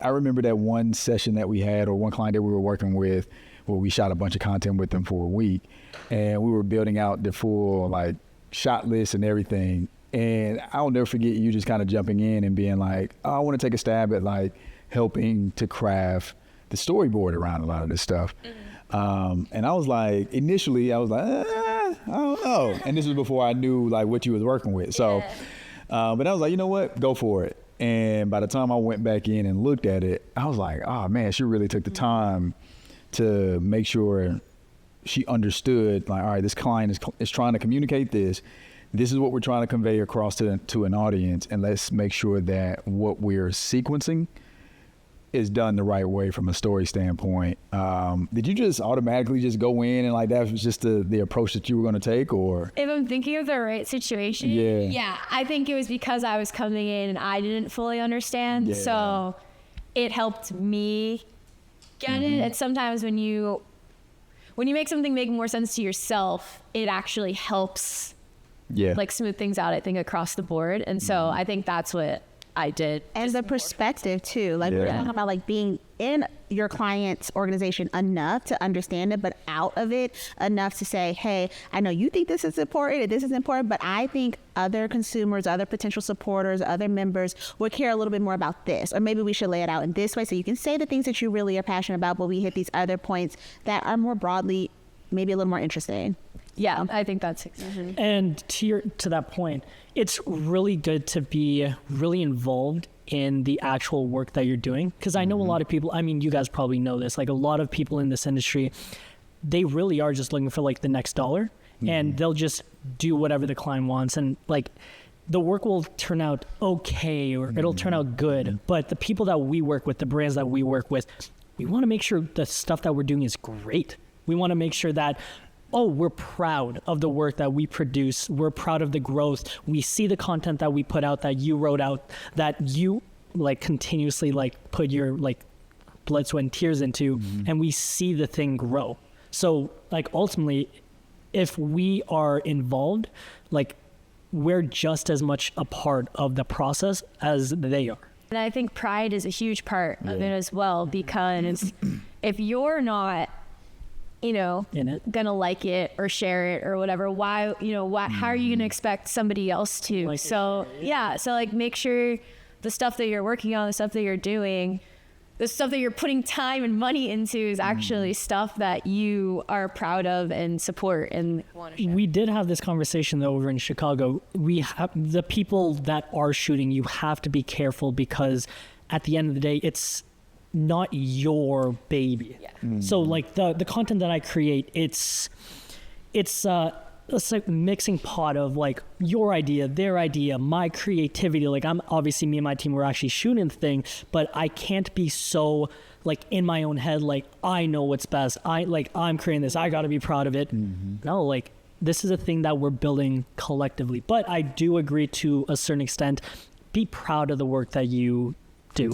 I remember that one session that we had, or one client that we were working with, where we shot a bunch of content with them for a week, and we were building out the full like shot list and everything. And I'll never forget you just kind of jumping in and being like, oh, I want to take a stab at like helping to craft the storyboard around a lot of this stuff. And I was like, initially I was like, I don't know. And this was before I knew like what you was working with. So, but I was like, you know what, go for it. And by the time I went back in and looked at it, I was like, oh man, she really took the time to make sure she understood like, all right, this client is trying to communicate this. This is what we're trying to convey across to an audience, and let's make sure that what we're sequencing is done the right way from a story standpoint. Did you just automatically just go in and like that was just the approach that you were going to take, or? If I'm thinking of the right situation, yeah, I think it was because I was coming in and I didn't fully understand, so it helped me get it. And sometimes when you make something make more sense to yourself, it actually helps like smooth things out, I think, across the board. And so I think that's what I did. And the perspective too, like we're talking about like being in your client's organization enough to understand it, but out of it enough to say, hey, I know you think this is important and this is important, but I think other consumers, other potential supporters, other members would care a little bit more about this, or maybe we should lay it out in this way so you can say the things that you really are passionate about, but we hit these other points that are more broadly maybe a little more interesting. Yeah, I think that's exactly. And to that point, it's really good to be really involved in the actual work that you're doing. Because I know a lot of people, I mean, you guys probably know this, like a lot of people in this industry, they really are just looking for like the next dollar, and they'll just do whatever the client wants. And like the work will turn out okay, or it'll turn out good. But the people that we work with, the brands that we work with, we want to make sure the stuff that we're doing is great. We want to make sure that, we're proud of the work that we produce. We're proud of the growth. We see the content that we put out, that you wrote out, that you like continuously like put your like blood, sweat, and tears into, and we see the thing grow. So like ultimately, if we are involved, like we're just as much a part of the process as they are. And I think pride is a huge part of it as well, because if you're not gonna like it or share it or whatever, why, how are you gonna expect somebody else to? Like so like make sure the stuff that you're working on, the stuff that you're doing, the stuff that you're putting time and money into is actually stuff that you are proud of and support and want to share. We did have this conversation though over in Chicago. We have the people that are shooting, you have to be careful, because at the end of the day, it's not your baby. So like the content that I create, it's like mixing pot of like your idea, their idea, my creativity. Like I'm obviously, me and my team were actually shooting the thing, but I can't be so like in my own head, like I know what's best. I'm creating this, I gotta be proud of it. No, like this is a thing that we're building collectively. But I do agree to a certain extent, be proud of the work that you do.